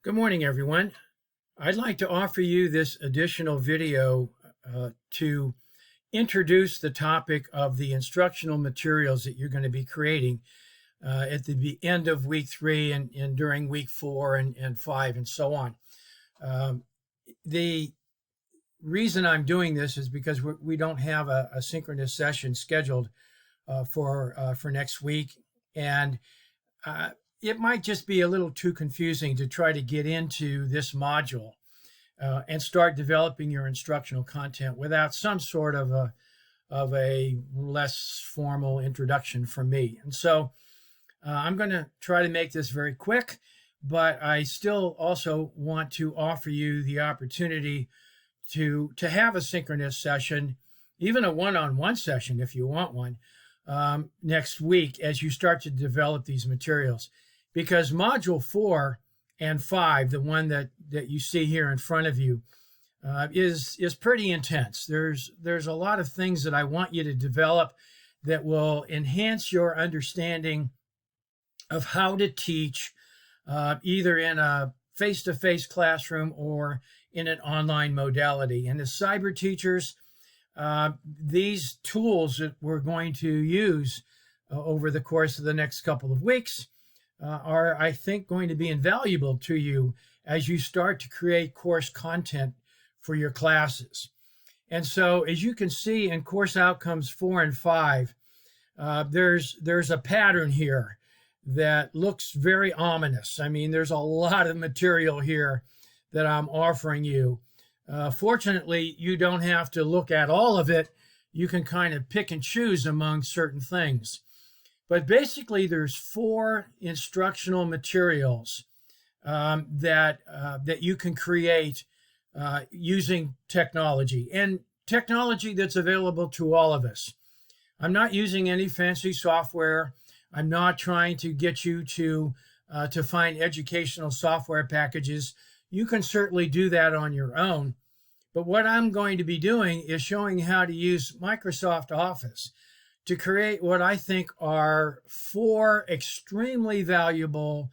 Good morning, everyone. I'd like to offer you this additional video to introduce the topic of the instructional materials that you're going to be creating at the end of week 3 and during week 4 and 5 and so on. The reason I'm doing this is because we don't have a synchronous session scheduled for next week, and it might just be a little too confusing to try to get into this module and start developing your instructional content without some sort of a less formal introduction from me. And so I'm going to try to make this very quick, but I still also want to offer you the opportunity to have a synchronous session, even a one-on-one session if you want one, next week as you start to develop these materials. Because module 4 and 5, the one that you see here in front of you, is pretty intense. There's a lot of things that I want you to develop that will enhance your understanding of how to teach, either in a face-to-face classroom or in an online modality. And as cyber teachers, these tools that we're going to use over the course of the next couple of weeks are, I think, going to be invaluable to you as you start to create course content for your classes. And so, as you can see in course outcomes 4 and 5, there's a pattern here that looks very ominous. I mean, there's a lot of material here that I'm offering you. Fortunately, you don't have to look at all of it. You can kind of pick and choose among certain things. But basically, there's 4 instructional materials that you can create using technology, and technology that's available to all of us. I'm not using any fancy software. I'm not trying to get you to find educational software packages. You can certainly do that on your own. But what I'm going to be doing is showing how to use Microsoft Office to create what I think are 4 extremely valuable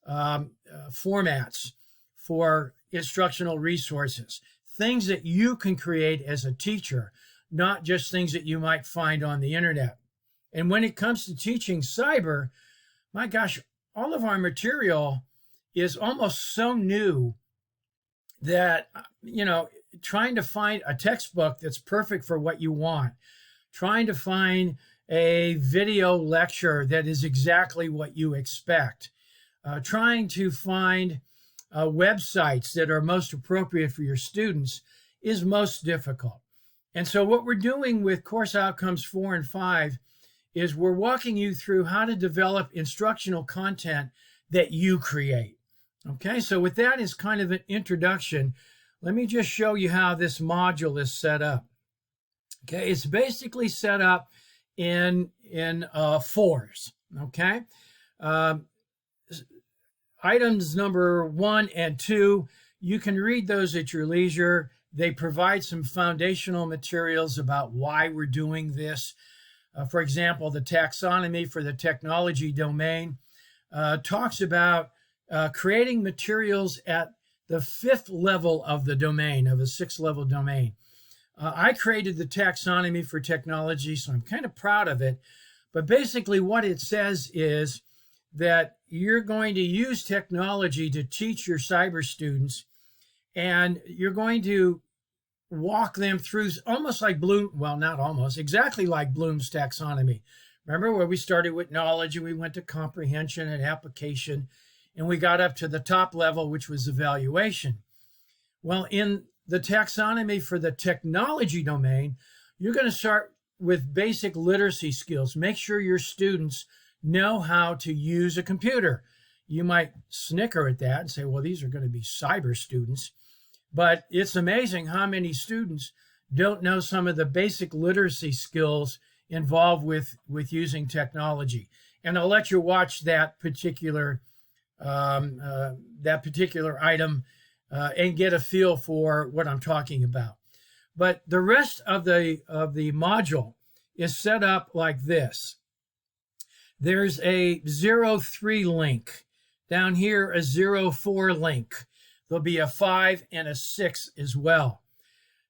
formats for instructional resources, things that you can create as a teacher, not just things that you might find on the internet. And when it comes to teaching cyber, my gosh, all of our material is almost so new that, trying to find a textbook that's perfect for what you want, trying to find a video lecture that is exactly what you expect, trying to find websites that are most appropriate for your students is most difficult. And so what we're doing with course outcomes 4 and 5 is we're walking you through how to develop instructional content that you create. Okay, so with that as kind of an introduction, let me just show you how this module is set up. Okay, it's basically set up in 4s. Okay, items number 1 and 2, you can read those at your leisure. They provide some foundational materials about why we're doing this. For example, the taxonomy for the technology domain talks about creating materials at the 5th level of the domain, of a 6-level domain. I created the taxonomy for technology, so I'm kind of proud of it. But basically what it says is that you're going to use technology to teach your cyber students, and you're going to walk them through almost like not almost, exactly like Bloom's taxonomy. Remember where we started with knowledge and we went to comprehension and application, and we got up to the top level, which was evaluation. Well, in the taxonomy for the technology domain, you're going to start with basic literacy skills. Make sure your students know how to use a computer. You might snicker at that and say, well, these are going to be cyber students. But it's amazing how many students don't know some of the basic literacy skills involved with using technology. And I'll let you watch that particular item and get a feel for what I'm talking about. But the rest of the module is set up like this. There's a 03 link Down here, a 04 link. There'll be a 5 and a 6 as well.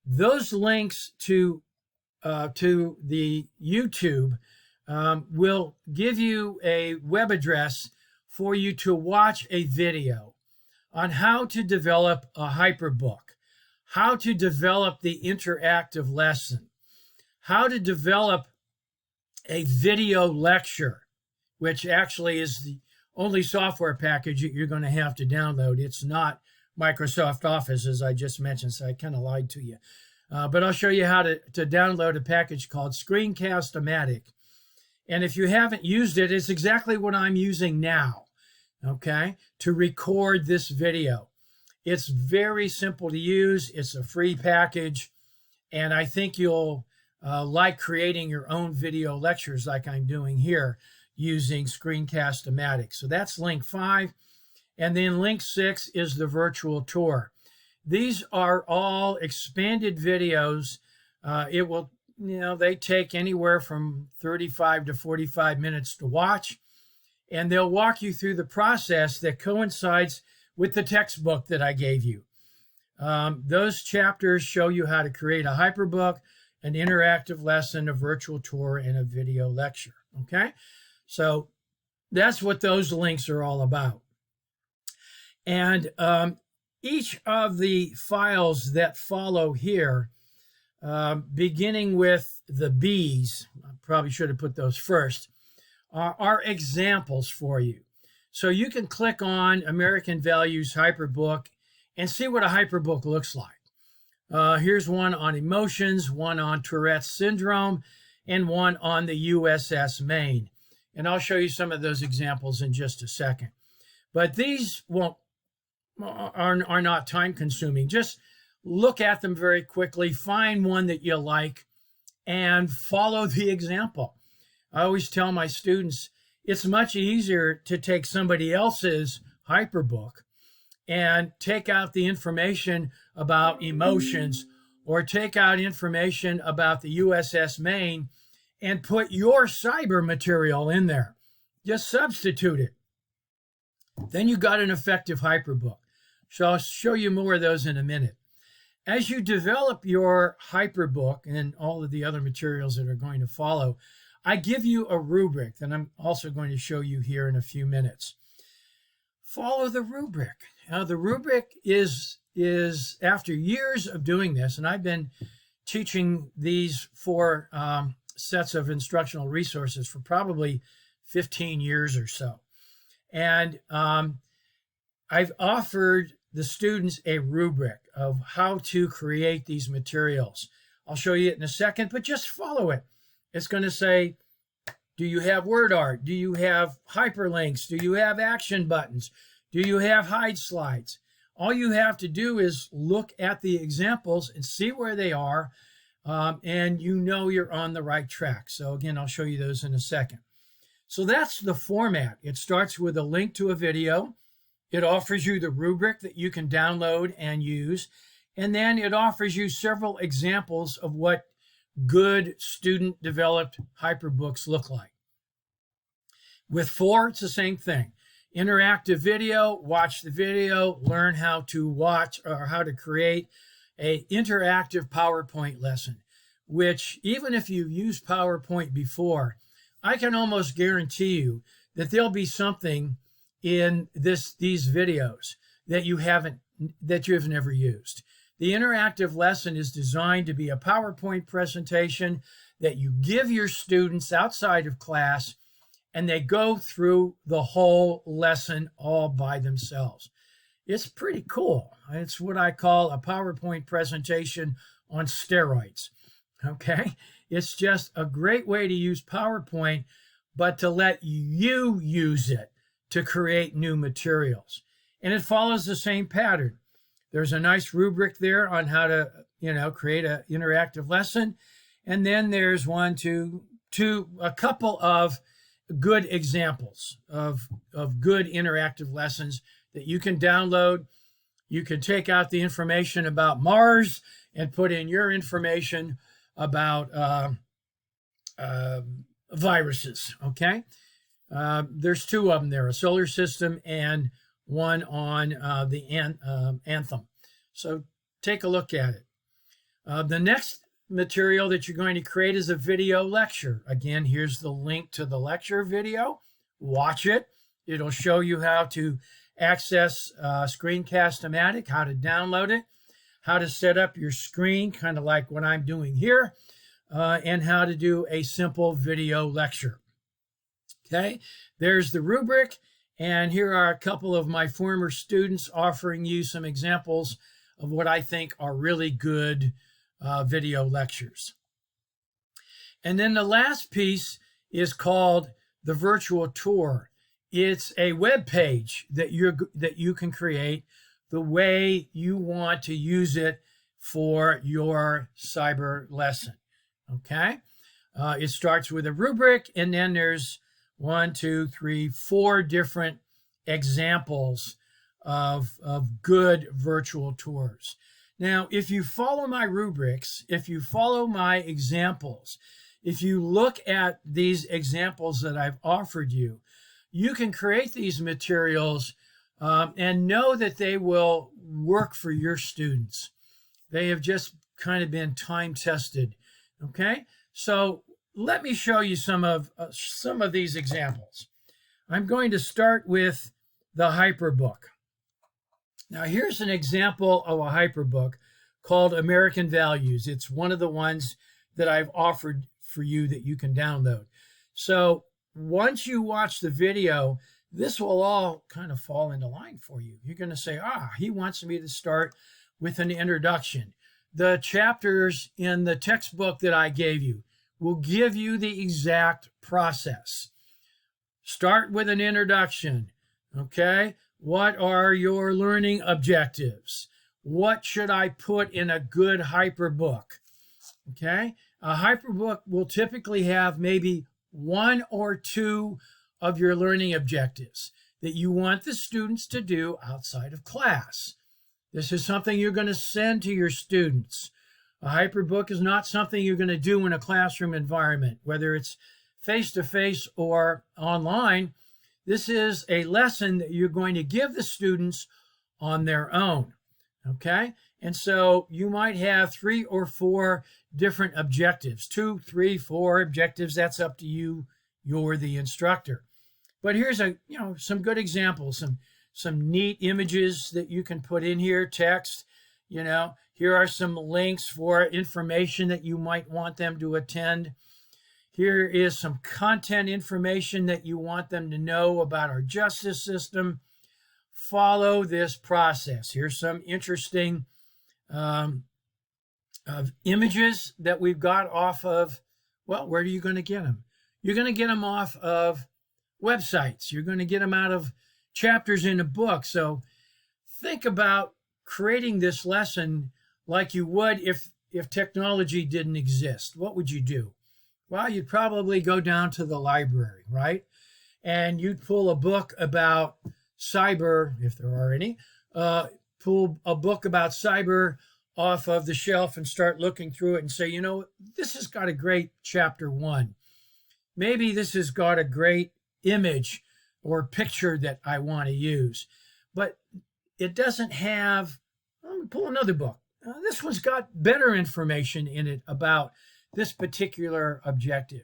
Those links to the YouTube will give you a web address for you to watch a video on how to develop a hyperbook, how to develop the interactive lesson, how to develop a video lecture, which actually is the only software package that you're going to have to download. It's not Microsoft Office, as I just mentioned, so I kind of lied to you. But I'll show you how to download a package called Screencast-O-Matic. And if you haven't used it, it's exactly what I'm using now, okay, to record this video. It's very simple to use. It's a free package, and I think you'll like creating your own video lectures like I'm doing here using Screencast-O-Matic. So that's link 5. And then link 6 is the virtual tour. These are all expanded videos. It will, they take anywhere from 35 to 45 minutes to watch, and they'll walk you through the process that coincides with the textbook that I gave you. Those chapters show you how to create a hyperbook, an interactive lesson, a virtual tour, and a video lecture, okay? So that's what those links are all about. And each of the files that follow here, beginning with the B's, I probably should have put those first, are examples for you. So you can click on American Values Hyperbook and see what a hyperbook looks like. Here's one on emotions, one on Tourette's syndrome, and one on the USS Maine. And I'll show you some of those examples in just a second. But these are not time consuming. Just look at them very quickly, find one that you like, and follow the example. I always tell my students, it's much easier to take somebody else's hyperbook and take out the information about emotions or take out information about the USS Maine and put your cyber material in there. Just substitute it. Then you got an effective hyperbook. So I'll show you more of those in a minute. As you develop your hyperbook and all of the other materials that are going to follow, I give you a rubric that I'm also going to show you here in a few minutes. Follow the rubric. Now, the rubric is after years of doing this, and I've been teaching these 4 sets of instructional resources for probably 15 years or so. And I've offered the students a rubric of how to create these materials. I'll show you it in a second, but just follow it. It's going to say, do you have word art? Do you have hyperlinks? Do you have action buttons? Do you have hide slides? All you have to do is look at the examples and see where they are, and you know you're on the right track. So again, I'll show you those in a second. So that's the format. It starts with a link to a video. It offers you the rubric that you can download and use. And then it offers you several examples of what good student-developed hyperbooks look like. With 4, it's the same thing. Interactive video, watch the video, learn how to watch or how to create an interactive PowerPoint lesson, which even if you've used PowerPoint before, I can almost guarantee you that there'll be something in these videos that you've never used. The interactive lesson is designed to be a PowerPoint presentation that you give your students outside of class, and they go through the whole lesson all by themselves. It's pretty cool. It's what I call a PowerPoint presentation on steroids, okay? It's just a great way to use PowerPoint, but to let you use it to create new materials. And it follows the same pattern. There's a nice rubric there on how to, create an interactive lesson. And then there's a couple of good examples of good interactive lessons that you can download. You can take out the information about Mars and put in your information about viruses, okay? There's two of them there, a solar system and one on the anthem. So take a look at it. The next material that you're going to create is a video lecture. Again, here's the link to the lecture video. Watch it. It'll show you how to access Screencast-O-Matic, how to download it, how to set up your screen, kind of like what I'm doing here, and how to do a simple video lecture. Okay, there's the rubric, and here are a couple of my former students offering you some examples of what I think are really good video lectures. And then the last piece is called the virtual tour. It's a web page that you can create the way you want to use it for your cyber lesson. Okay, it starts with a rubric, and then there's 1, 2, 3, 4 different examples of good virtual tours. Now, if you follow my rubrics, if you follow my examples, if you look at these examples that I've offered you, you can create these materials and know that they will work for your students. They have just kind of been time tested. Okay, so let me show you some of these examples. I'm going to start with the hyperbook. Now, here's an example of a hyperbook called American Values. It's one of the ones that I've offered for you that you can download. So once you watch the video, this will all kind of fall into line for you. You're going to say, he wants me to start with an introduction. The chapters in the textbook that I gave you will give you the exact process. Start with an introduction, okay? What are your learning objectives? What should I put in a good hyperbook? Okay, a hyperbook will typically have maybe 1 or 2 of your learning objectives that you want the students to do outside of class. This is something you're going to send to your students. A hyperbook is not something you're going to do in a classroom environment, whether it's face-to-face or online. This is a lesson that you're going to give the students on their own, okay? And so you might have 3 or 4 different objectives, 2, 3, 4 objectives. That's up to you. You're the instructor. But here's some good examples, some neat images that you can put in here, text. Here are some links for information that you might want them to attend. Here is some content information that you want them to know about our justice system. Follow this process. Here's some interesting images that we've got off of, where are you going to get them? You're going to get them off of websites. You're going to get them out of chapters in a book. So think about creating this lesson like you would if technology didn't exist. What would you do? Well, you'd probably go down to the library, right? And you'd pull a book about cyber, if there are any, pull a book about cyber off of the shelf and start looking through it and say, this has got a great chapter 1. Maybe this has got a great image or picture that I want to use, but it doesn't have, let me pull another book. This one's got better information in it about this particular objective.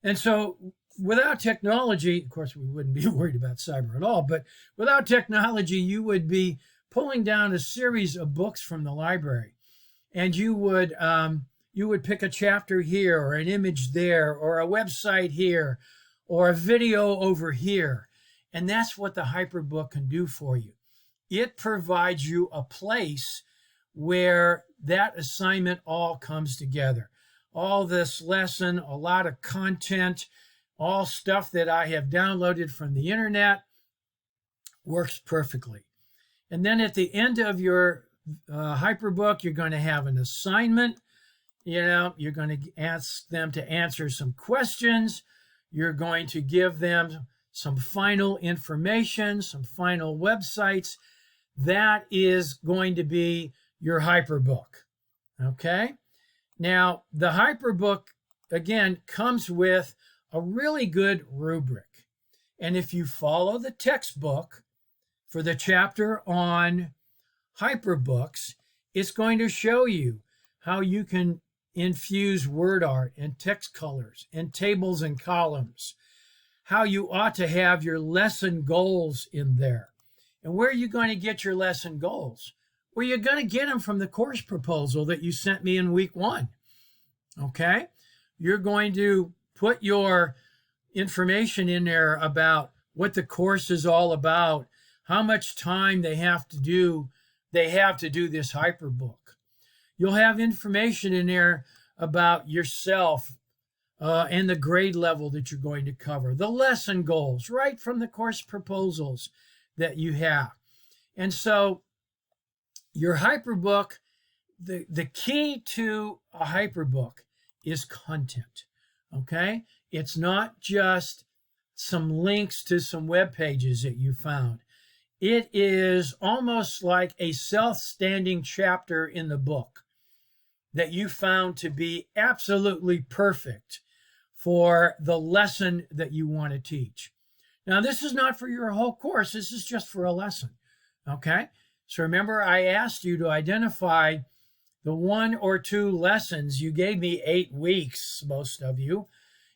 And so without technology, of course, we wouldn't be worried about cyber at all, but without technology, you would be pulling down a series of books from the library, and you would pick a chapter here or an image there or a website here or a video over here. And that's what the hyperbook can do for you. It provides you a place where that assignment all comes together. All this lesson, a lot of content, all stuff that I have downloaded from the internet works perfectly. And then at the end of your hyperbook, you're going to have an assignment. You're going to ask them to answer some questions. You're going to give them some final information, some final websites. That is going to be your hyperbook. Okay? Now, the hyperbook, again, comes with a really good rubric. And if you follow the textbook for the chapter on hyperbooks, it's going to show you how you can infuse word art and text colors and tables and columns, how you ought to have your lesson goals in there. And where are you going to get your lesson goals? Well, you're going to get them from the course proposal that you sent me in week 1. Okay? You're going to put your information in there about what the course is all about, how much time they have to do this hyperbook. You'll have information in there about yourself and the grade level that you're going to cover, the lesson goals, right from the course proposals that you have. And so your hyperbook, the key to a hyperbook is content, okay? It's not just some links to some web pages that you found. It is almost like a self-standing chapter in the book that you found to be absolutely perfect for the lesson that you want to teach. Now, this is not for your whole course. This is just for a lesson, okay? So remember, I asked you to identify the 1 or 2 lessons. You gave me 8 weeks, most of you.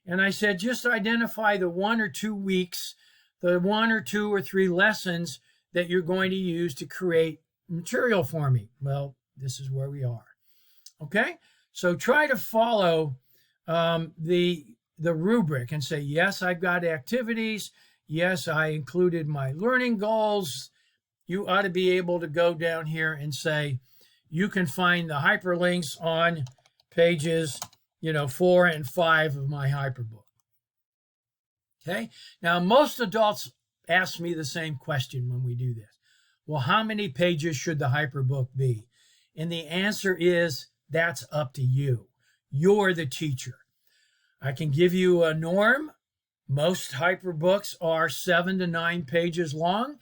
And I said, just identify the 1 or 2 weeks, the 1 or 2 or 3 lessons that you're going to use to create material for me. Well, this is where we are. Okay? So try to follow the rubric and say, yes, I've got activities. Yes, I included my learning goals. You ought to be able to go down here and say, you can find the hyperlinks on pages 4 and 5 of my hyperbook. Okay? Now, most adults ask me the same question when we do this. Well, how many pages should the hyperbook be? And the answer is, that's up to you. You're the teacher. I can give you a norm. Most hyperbooks are 7 to 9 pages long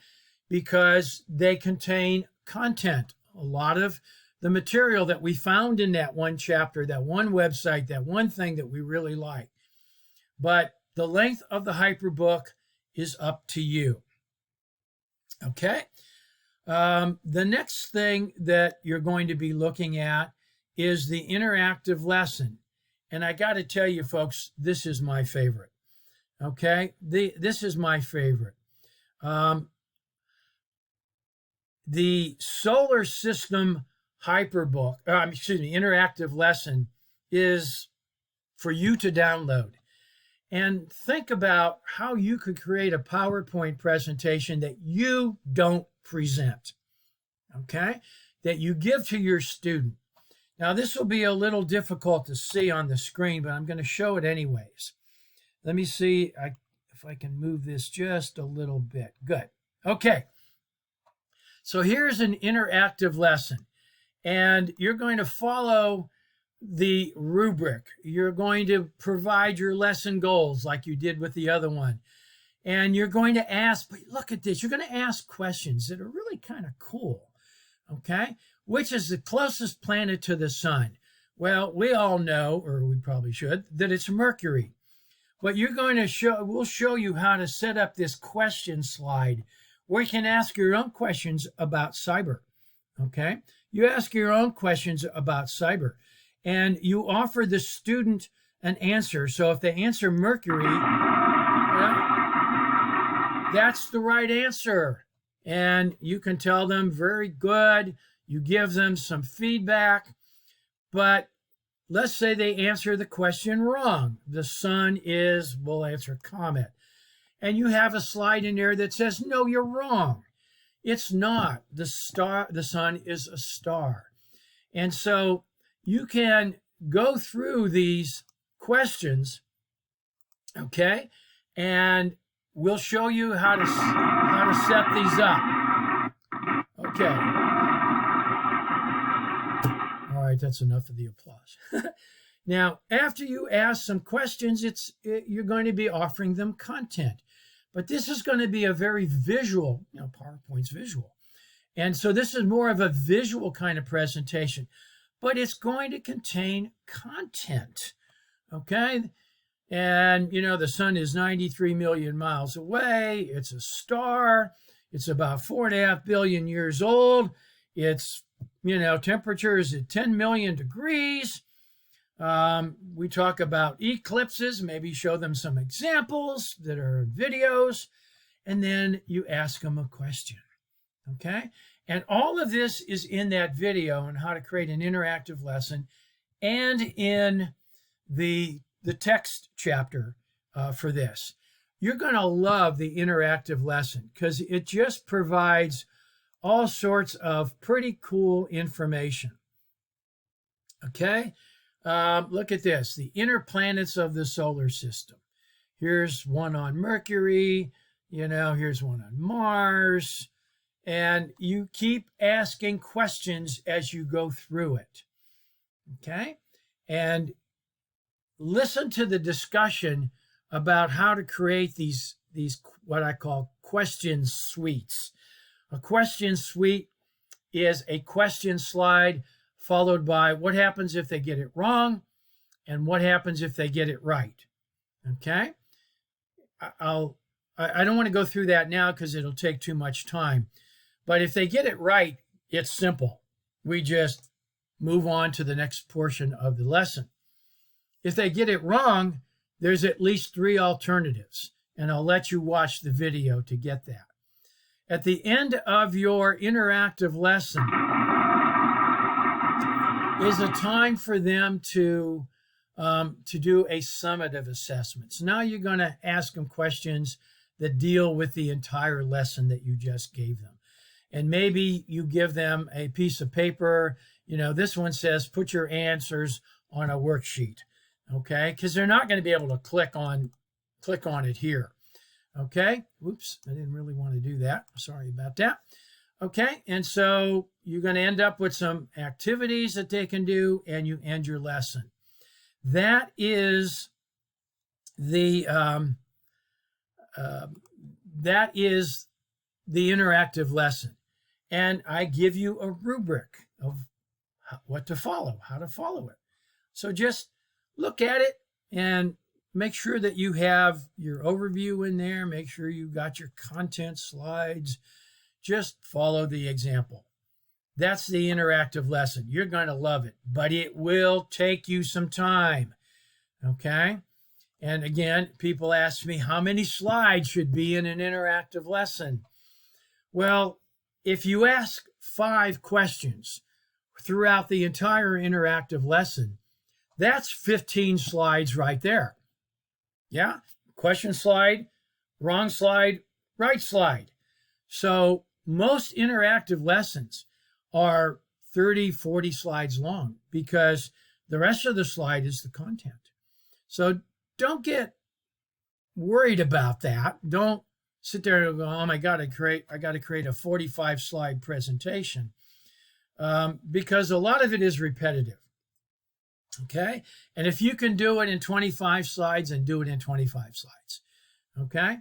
because they contain content. A lot of the material that we found in that one chapter, that one website, that one thing that we really like. But the length of the hyperbook is up to you. Okay? The next thing that you're going to be looking at is the interactive lesson. And I got to tell you, folks, this is my favorite. Okay? This is my favorite. The solar system interactive lesson is for you to download. And think about how you could create a PowerPoint presentation that you don't present, okay? That you give to your student. Now, this will be a little difficult to see on the screen, but I'm going to show it anyways. Let me see if I can move this just a little bit. Good. Okay. So here's an interactive lesson. And you're going to follow the rubric. You're going to provide your lesson goals like you did with the other one. And you're going to ask, but look at this, you're going to ask questions that are really kind of cool. Okay? Which is the closest planet to the sun? Well, we all know, or we probably should, that it's Mercury. But we'll show you how to set up this question slide where you can ask your own questions about cyber. Okay? You ask your own questions about cyber, and you offer the student an answer. So if they answer Mercury, well, that's the right answer. And you can tell them, very good. You give them some feedback. But let's say they answer the question wrong. The sun is, we'll answer comet. And you have a slide in there that says, no, you're wrong. It's not. The sun is a star. And so you can go through these questions, okay? And we'll show you how to set these up. Okay. All right, that's enough of the applause. Now, after you ask some questions, you're going to be offering them content. But this is going to be a very visual, PowerPoint's visual. And so this is more of a visual kind of presentation, but it's going to contain content, okay? And, you know, the sun is 93 million miles away. It's a star. It's about 4.5 billion years old. It's, you know, temperature is at 10 million degrees. We talk about eclipses, maybe show them some examples that are videos, and then you ask them a question, okay? And all of this is in that video on how to create an interactive lesson and in the text chapter for this. You're going to love the interactive lesson because it just provides all sorts of pretty cool information. Okay, look at this, the inner planets of the solar system. Here's one on Mercury, you know, here's one on Mars, and you keep asking questions as you go through it. Okay, and listen to the discussion about how to create these what I call question suites. A question suite is a question slide followed by what happens if they get it wrong and what happens if they get it right. Okay? I don't want to go through that now because it'll take too much time. But if they get it right, it's simple. We just move on to the next portion of the lesson. If they get it wrong, there's at least 3 alternatives, and I'll let you watch the video to get that. At the end of your interactive lesson is a time for them to do a summative assessment. So now you're going to ask them questions that deal with the entire lesson that you just gave them. And maybe you give them a piece of paper. You know, this one says, put your answers on a worksheet. Okay, because they're not going to be able to click on it here. Okay, whoops, I didn't really want to do that. Sorry about that. Okay, and so you're going to end up with some activities that they can do, and you end your lesson. That is the interactive lesson, and I give you a rubric of what to follow, how to follow it. So just look at it and make sure that you have your overview in there. Make sure you got your content slides. Just follow the example. That's the interactive lesson. You're going to love it, but it will take you some time. Okay? And again, people ask me how many slides should be in an interactive lesson. Well, if you ask 5 questions throughout the entire interactive lesson, that's 15 slides right there. Yeah? Question slide, wrong slide, right slide. So most interactive lessons are 30, 40 slides long because the rest of the slide is the content. So don't get worried about that. Don't sit there and go, oh my God, I got to create a 45 slide presentation because a lot of it is repetitive. Okay, and if you can do it in 25 slides, then do it in 25 slides. Okay,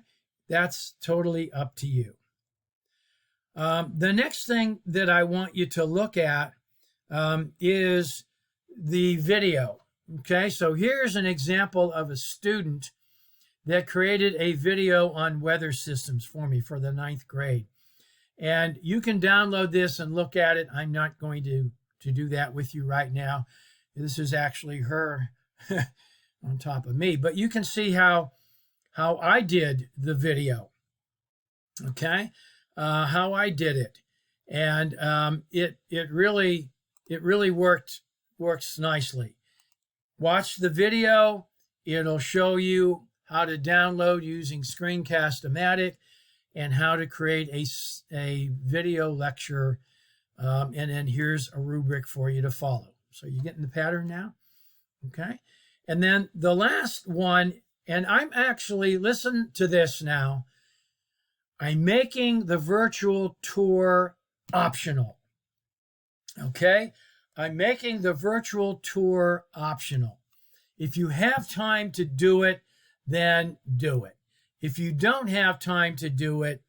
that's totally up to you. The next thing that I want you to look at is the video. Okay, so here's an example of a student that created a video on weather systems for me for the 9th grade. And you can download this and look at it. I'm not going to do that with you right now. This is actually her on top of me, but you can see how I did the video. Okay, how I did it, and it really works nicely. Watch the video; it'll show you how to download using Screencast-O-Matic and how to create a video lecture. And then here's a rubric for you to follow. So you're getting the pattern now? Okay. And then the last one, and I'm actually, listen to this now, I'm making the virtual tour optional. Okay. I'm making the virtual tour optional. If you have time to do it, then do it. If you don't have time to do it,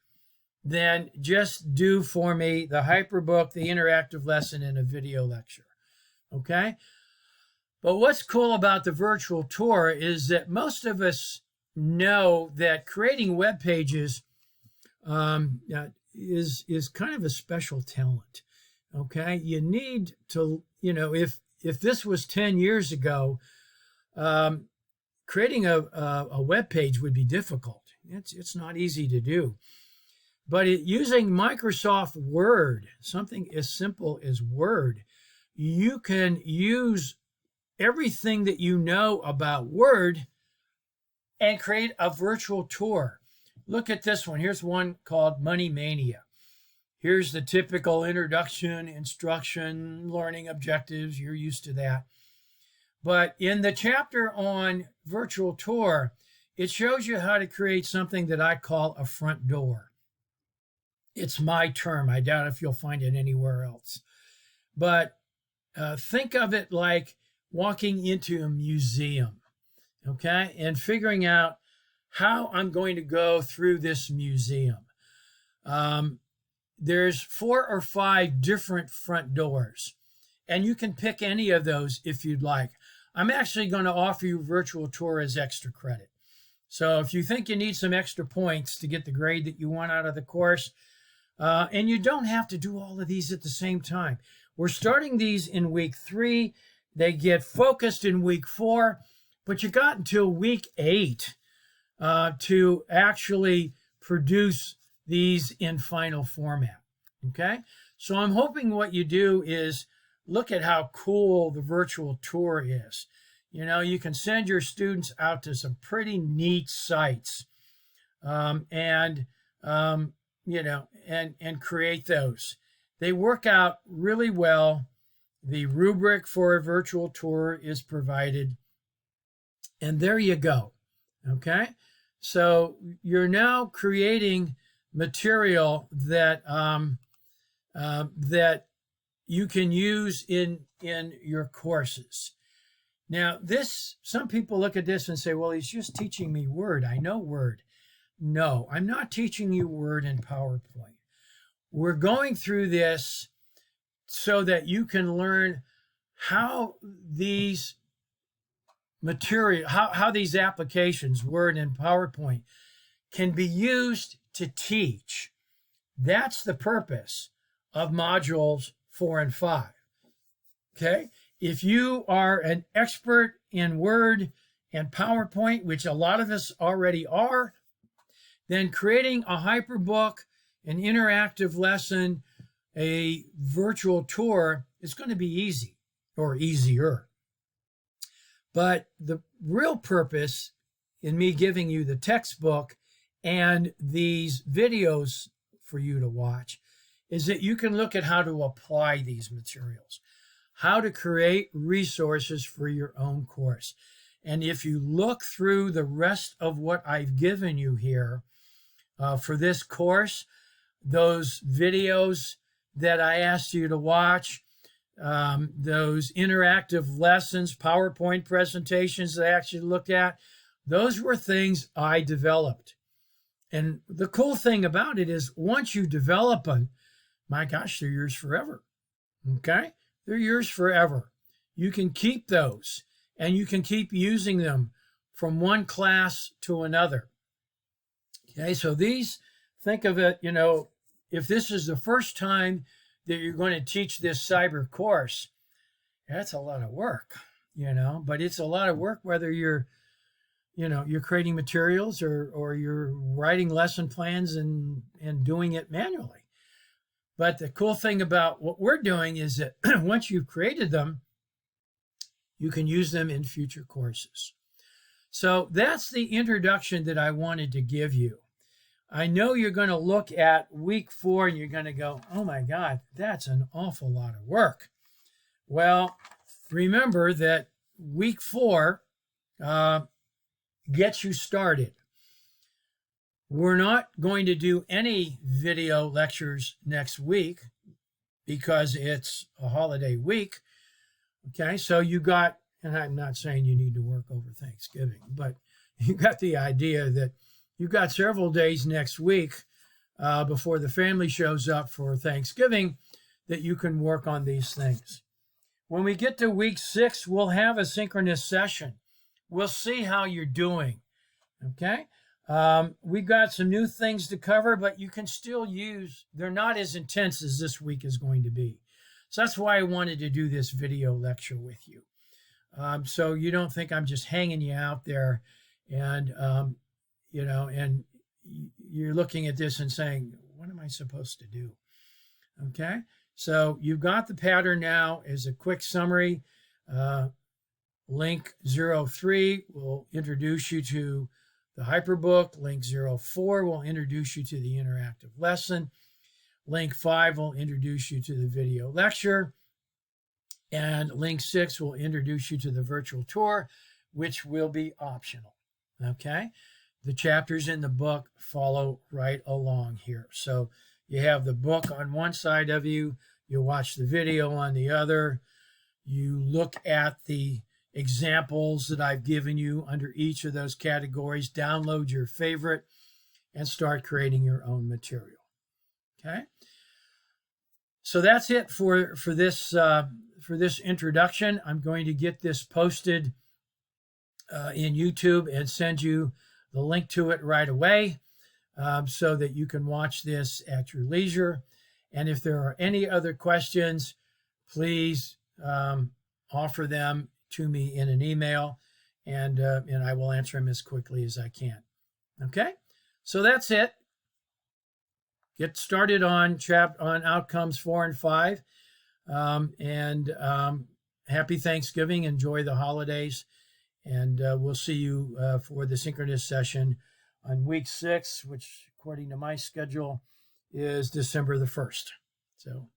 then just do for me the Hyperbook, the interactive lesson, and a video lecture. Okay? But what's cool about the virtual tour is that most of us know that creating web pages is kind of a special talent. Okay, you need to, if this was 10 years ago, creating a web page would be difficult. It's not easy to do. But using Microsoft Word, something as simple as Word, you can use everything that you know about Word and create a virtual tour. Look at this one. Here's one called Money Mania. Here's the typical introduction, instruction, learning objectives. You're used to that. But in the chapter on virtual tour, it shows you how to create something that I call a front door. It's my term. I doubt if you'll find it anywhere else. But think of it like walking into a museum, okay, and figuring out how I'm going to go through this museum. There's 4 or 5 different front doors, and you can pick any of those if you'd like. I'm actually going to offer you a virtual tour as extra credit. So if you think you need some extra points to get the grade that you want out of the course, and you don't have to do all of these at the same time. We're starting these in week 3. They get focused in week 4, but you got until week 8 to actually produce these in final format. Okay, so I'm hoping what you do is look at how cool the virtual tour is. You can send your students out to some pretty neat sites, and create those. They work out really well. The rubric for a virtual tour is provided, and there you go. Okay, so you're now creating material that that you can use in your courses. Now, some people look at this and say, well, he's just teaching me Word. I know Word. No, I'm not teaching you Word and PowerPoint. We're going through this so that you can learn how these how these applications, Word and PowerPoint, can be used to teach. That's the purpose of modules 4 and 5. Okay? If you are an expert in Word and PowerPoint, which a lot of us already are, then creating a hyperbook, an interactive lesson, a virtual tour is going to be easy or easier. But the real purpose in me giving you the textbook and these videos for you to watch is that you can look at how to apply these materials, how to create resources for your own course. And if you look through the rest of what I've given you here for this course, those videos that I asked you to watch, those interactive lessons, PowerPoint presentations that I actually looked at, those were things I developed. And the cool thing about it is once you develop them, my gosh, they're yours forever. Okay? They're yours forever. You can keep those and you can keep using them from one class to another. Okay, so these, think of it, if this is the first time that you're going to teach this cyber course, that's a lot of work, but it's a lot of work whether you're creating materials or you're writing lesson plans and doing it manually. But the cool thing about what we're doing is that once you've created them, you can use them in future courses. So that's the introduction that I wanted to give you. I know you're going to look at week 4 and you're going to go, oh my God, that's an awful lot of work. Well, remember that week 4 gets you started. We're not going to do any video lectures next week because it's a holiday week. Okay, so you got, and I'm not saying you need to work over Thanksgiving, but you got the idea that you've got several days next week before the family shows up for Thanksgiving that you can work on these things. When we get to week 6, we'll have a synchronous session. We'll see how you're doing. Okay? We've got some new things to cover, but you can still use, they're not as intense as this week is going to be. So that's why I wanted to do this video lecture with you. So you don't think I'm just hanging you out there and, you know, and you're looking at this and saying, what am I supposed to do? Okay? So you've got the pattern now. As a quick summary. Link 03 will introduce you to the hyperbook. Link 04 will introduce you to the interactive lesson. Link 5 will introduce you to the video lecture. And link 6 will introduce you to the virtual tour, which will be optional. Okay? The chapters in the book follow right along here. So you have the book on one side of you. You watch the video on the other. You look at the examples that I've given you under each of those categories. Download your favorite and start creating your own material. Okay? So that's it for this introduction. I'm going to get this posted in YouTube and send you the link to it right away so that you can watch this at your leisure. And if there are any other questions, please offer them to me in an email, and I will answer them as quickly as I can. Okay? So that's it. Get started on outcomes 4 and 5. Happy Thanksgiving. Enjoy the holidays. And we'll see you for the synchronous session on week 6, which according to my schedule is December the 1st. So